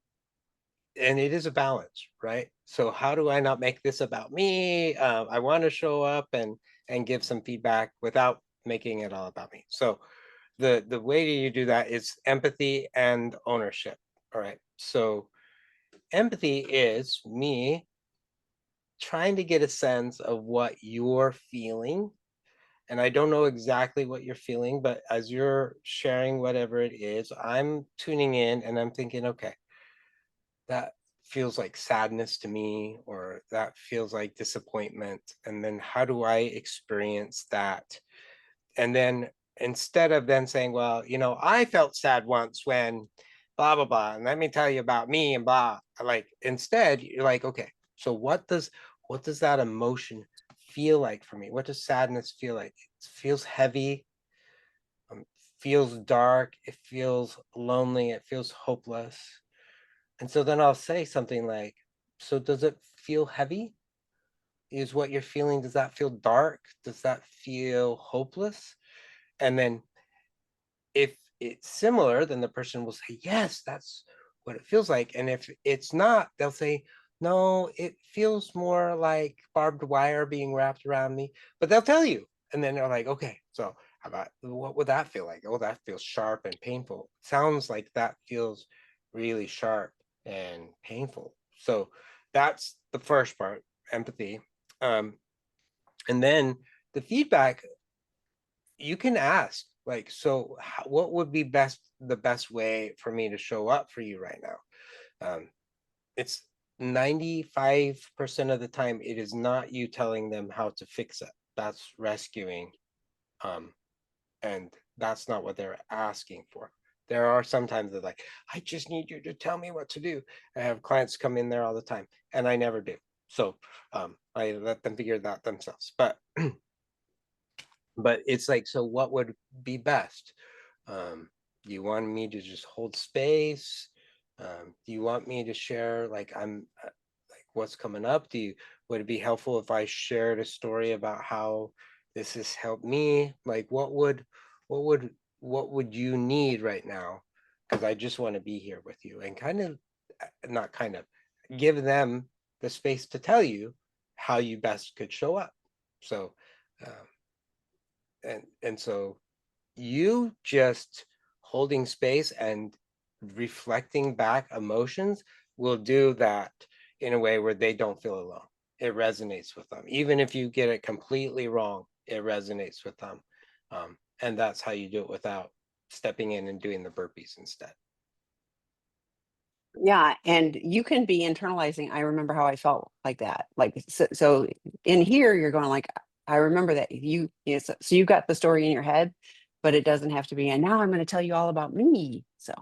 and it is a balance, right? So how do I not make this about me? I want to show up and give some feedback without making it all about me. So the way you do that is empathy and ownership. All right. So empathy is me trying to get a sense of what you're feeling. And I don't know exactly what you're feeling, but as you're sharing whatever it is, I'm tuning in and I'm thinking, okay, that feels like sadness to me, or that feels like disappointment. And then how do I experience that? And then instead of then saying, well, I felt sad once when blah, blah, blah, and let me tell you about me and blah, like instead, you're like, okay, so what does that emotion feel like for me? What does sadness feel like? It feels heavy, um, feels dark, it feels lonely, it feels hopeless. And so then I'll say something like, so does it feel heavy? Is what you're feeling, does that feel dark? Does that feel hopeless? And then if it's similar, then the person will say, yes, what it feels like. And if it's not, they'll say, no, it feels more like barbed wire being wrapped around me, but they'll tell you. And then they're like, okay, so how about, what would that feel like? Oh, that feels sharp and painful. Sounds like that feels really sharp and painful. So that's the first part, empathy. And then the feedback, you can ask, like, so what would be the best way for me to show up for you right now? It's 95% of the time, it is not you telling them how to fix it. That's rescuing. Um, and that's not what they're asking for. There are sometimes they're like, I just need you to tell me what to do. I have clients come in there all the time, and I never do. So I let them figure that themselves. But it's like, so what would be best? Do you want me to just hold space? Do you want me to share, like, I'm like, what's coming up? Would it be helpful if I shared a story about how this has helped me? Like, what would what would you need right now? Because I just want to be here with you, and kind of, not kind of, give them the space to tell you how you best could show up. So um, and so you just holding space and reflecting back emotions will do that in a way where they don't feel alone. It resonates with them. Even if you get it completely wrong, it resonates with them. And that's how you do it without stepping in and doing the burpees instead. Yeah, and you can be internalizing. I remember how I felt like that. Like so in here, you're going like, I remember that so you got the story in your head, but it doesn't have to be. And now I'm going to tell you all about me. So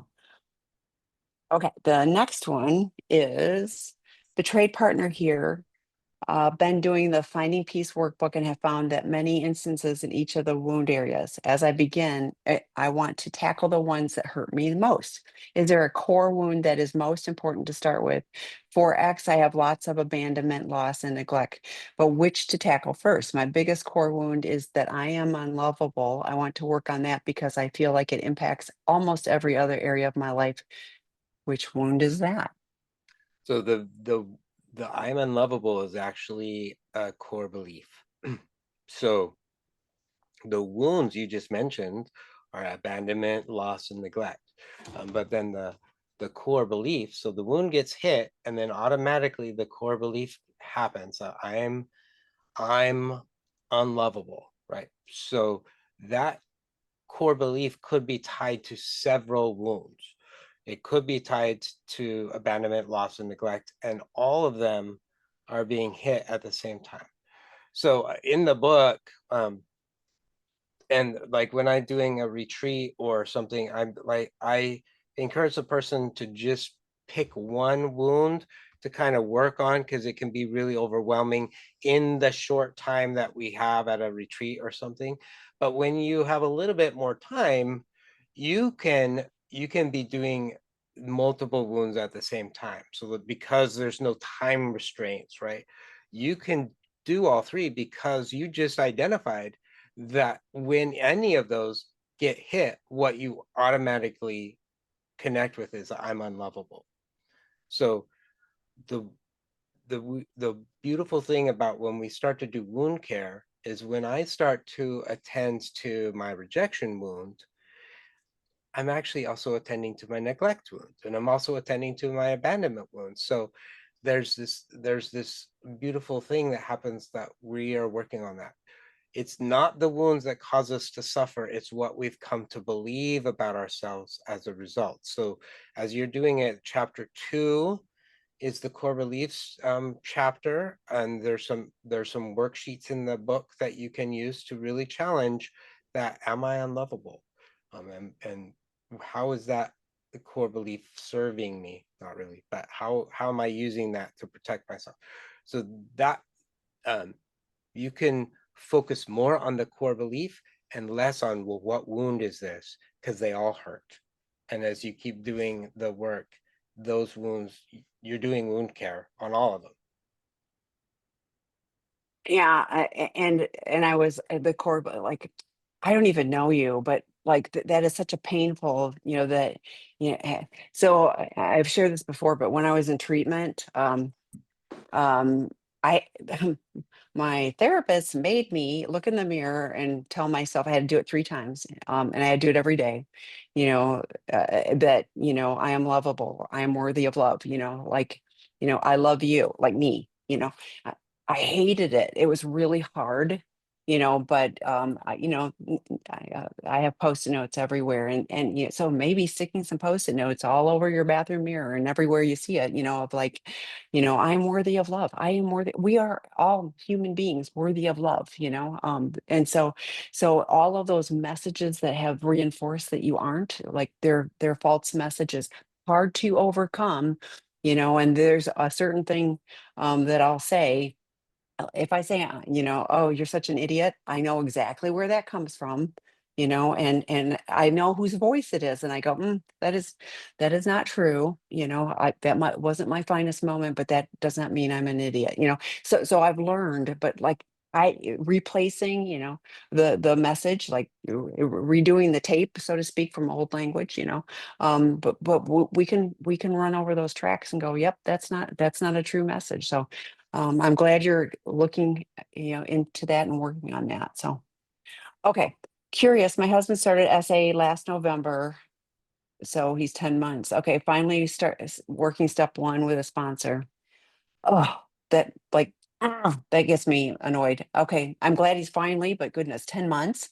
okay, the next one is the trade partner here been doing the Finding Peace workbook and have found that many instances in each of the wound areas. As I begin, I want to tackle the ones that hurt me the most. Is there a core wound that is most important to start with? For X, I have lots of abandonment, loss, and neglect, but which to tackle first? My biggest core wound is that I am unlovable. I want to work on that because I feel like it impacts almost every other area of my life. Which wound is that? So the I'm unlovable is actually a core belief. So the wounds you just mentioned are abandonment, loss, and neglect. But then the core belief, so the wound gets hit, and then automatically the core belief happens. I'm unlovable, right? So that core belief could be tied to several wounds. It could be tied to abandonment, loss, and neglect, and all of them are being hit at the same time. So in the book, and like when I'm doing a retreat or something, I'm like, I encourage the person to just pick one wound to kind of work on, because it can be really overwhelming in the short time that we have at a retreat or something. But when you have a little bit more time, you can be doing multiple wounds at the same time. So that, because there's no time restraints, right? You can do all three because you just identified that when any of those get hit, what you automatically connect with is I'm unlovable. So the the beautiful thing about when we start to do wound care is when I start to attend to my rejection wound, I'm actually also attending to my neglect wound, and I'm also attending to my abandonment wound. So there's this beautiful thing that happens, that we are working on that. It's not the wounds that cause us to suffer, it's what we've come to believe about ourselves as a result. So as you're doing it, chapter 2 is the core beliefs chapter, and there's some worksheets in the book that you can use to really challenge that, am I unlovable? And how is that the core belief serving me? Not really, but how am I using that to protect myself? So that um, you can focus more on the core belief and less on, well, what wound is this? Because they all hurt. And as you keep doing the work, those wounds, you're doing wound care on all of them. Yeah, and I was at the core, but like I don't even know you, but like that is such a painful, that, so I've shared this before, but when I was in treatment, um, I my therapist made me look in the mirror and tell myself I had to do it 3 times, and I had to do it every day. That I am lovable, I am worthy of love. Like, I love you, like me. I hated it. It was really hard. But I have post-it notes everywhere, and so maybe sticking some post-it notes all over your bathroom mirror and everywhere you see it, of like, I'm worthy of love. I am worthy. We are all human beings worthy of love, and so all of those messages that have reinforced that you aren't, like, they're false messages, hard to overcome, and there's a certain thing that I'll say. If I say, oh, you're such an idiot, I know exactly where that comes from, and I know whose voice it is, and I go, that is not true. Wasn't my finest moment, but that does not mean I'm an idiot. So I've learned, but like, replacing, the message, like redoing the tape, so to speak, from old language, but we can run over those tracks and go, yep, that's not a true message. So I'm glad you're looking, into that and working on that. So, okay. Curious. My husband started SA last November, so he's 10 months. Okay. Finally start working step one with a sponsor. Oh, that like, that gets me annoyed. Okay. I'm glad he's finally, but goodness, 10 months.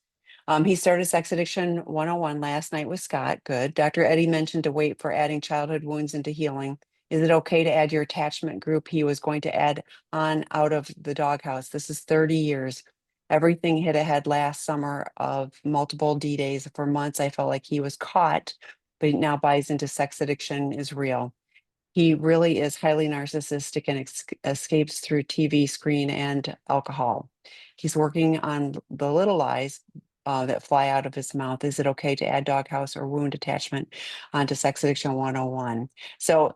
He started Sex Addiction 101 last night with Scott. Good. Dr. Eddie mentioned to wait for adding childhood wounds into healing. Is it okay to add your attachment group he was going to add on out of the doghouse? This is 30 years. Everything hit ahead last summer of multiple D days. For months, I felt like he was caught, but he now buys into sex addiction is real. He really is highly narcissistic and escapes through TV screen and alcohol. He's working on the little lies that fly out of his mouth. Is it okay to add doghouse or wound attachment onto Sex Addiction 101? So,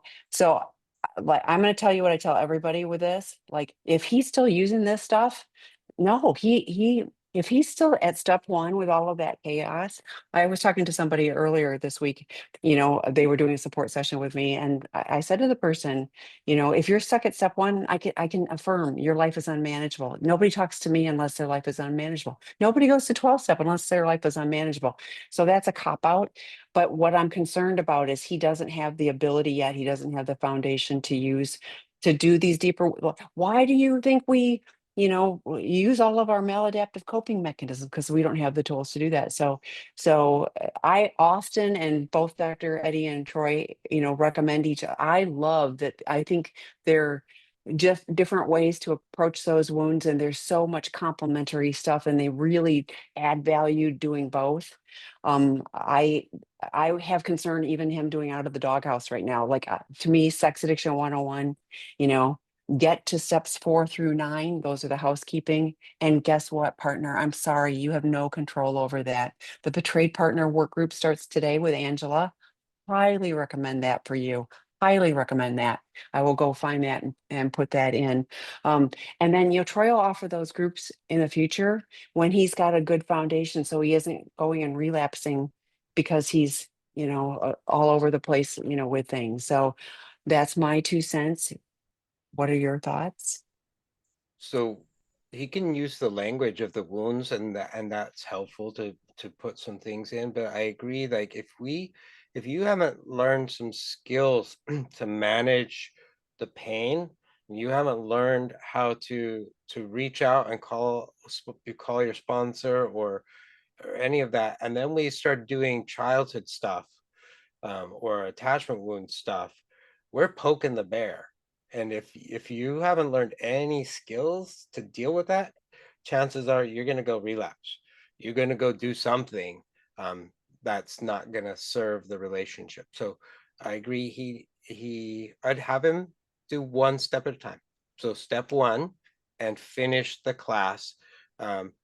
like, I'm going to tell you what I tell everybody with this. Like, if he's still using this stuff, no, if he's still at step one with all of that chaos. I was talking to somebody earlier this week, they were doing a support session with me, and I said to the person, if you're stuck at step one, I can affirm your life is unmanageable. Nobody talks to me unless their life is unmanageable. Nobody goes to 12 step unless their life is unmanageable. So that's a cop out. But what I'm concerned about is he doesn't have the ability yet. He doesn't have the foundation to use to do these deeper. Why do you think we use all of our maladaptive coping mechanisms? Because we don't have the tools to do that. So I often, and both Dr. Eddie and Troy, recommend each. I love that. I think they're just different ways to approach those wounds, and there's so much complementary stuff, and they really add value doing both. I have concern even him doing out of the doghouse right now. Like, to me, Sex Addiction 101, you know, get to steps 4 through 9. Those are the housekeeping. And guess what, partner? I'm sorry, you have no control over that. The Betrayed Partner work group starts today with Angela. Highly recommend that for you. Highly recommend that. I will go find that and put that in. And then, Troy will offer those groups in the future when he's got a good foundation, so he isn't going and relapsing because he's, all over the place, with things. So that's my 2 cents. What are your thoughts? So he can use the language of the wounds, and that's helpful to put some things in. But I agree, like, if you haven't learned some skills to manage the pain, you haven't learned how to reach out and you call your sponsor or any of that, and then we start doing childhood stuff, or attachment wound stuff, we're poking the bear. And if you haven't learned any skills to deal with that, chances are you're going to go relapse. You're going to go do something, that's not going to serve the relationship. So I agree. I'd have him do one step at a time. So step one, and finish the class,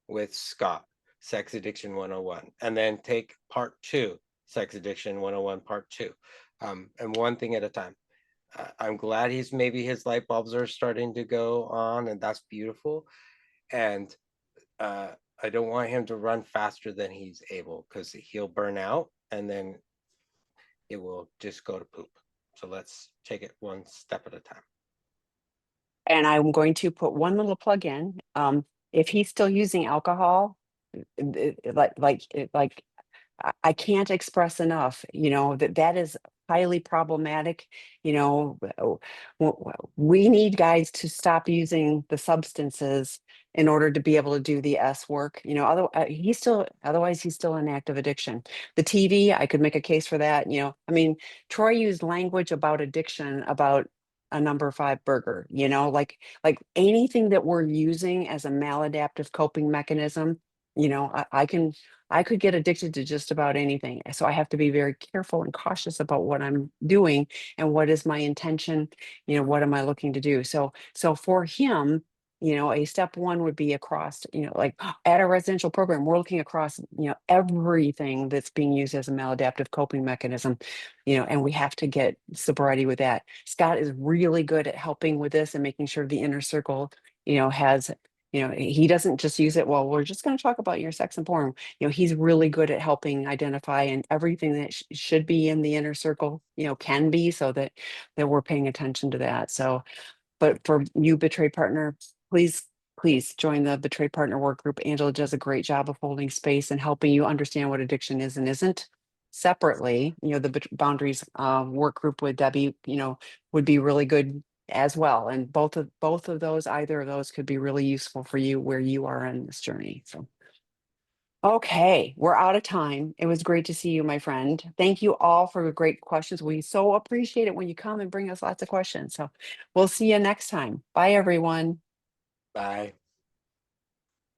with Scott, Sex Addiction 101, and then take part two, Sex Addiction 101 part two, and one thing at a time. I'm glad maybe his light bulbs are starting to go on, and that's beautiful. And I don't want him to run faster than he's able because he'll burn out and then it will just go to poop. So let's take it one step at a time. And I'm going to put one little plug in. If he's still using alcohol, like I can't express enough, that that is highly problematic. We need guys to stop using the substances in order to be able to do the S work. Otherwise he's still in active addiction. The TV, I could make a case for that. I mean, Troy used language about addiction about a number five burger, like anything that we're using as a maladaptive coping mechanism. I could get addicted to just about anything. So I have to be very careful and cautious about what I'm doing and what is my intention, what am I looking to do? So for him, a step one would be across, like at a residential program, we're looking across, everything that's being used as a maladaptive coping mechanism, and we have to get sobriety with that. Scott is really good at helping with this and making sure the inner circle, has, he doesn't just use it, well, we're just going to talk about your sex and porn. He's really good at helping identify, and everything that should be in the inner circle, can be, so that we're paying attention to that. So, but for you, betrayed partner, please, please join the betrayed partner work group. Angela does a great job of holding space and helping you understand what addiction is and isn't. Separately, the boundaries work group with Debbie, would be really good as well. And both of those, either of those could be really useful for you where you are in this journey. So okay, we're out of time. It was great to see you, my friend. Thank you all for the great questions. We so appreciate it when you come and bring us lots of questions. So we'll see you next time. Bye, everyone. Bye.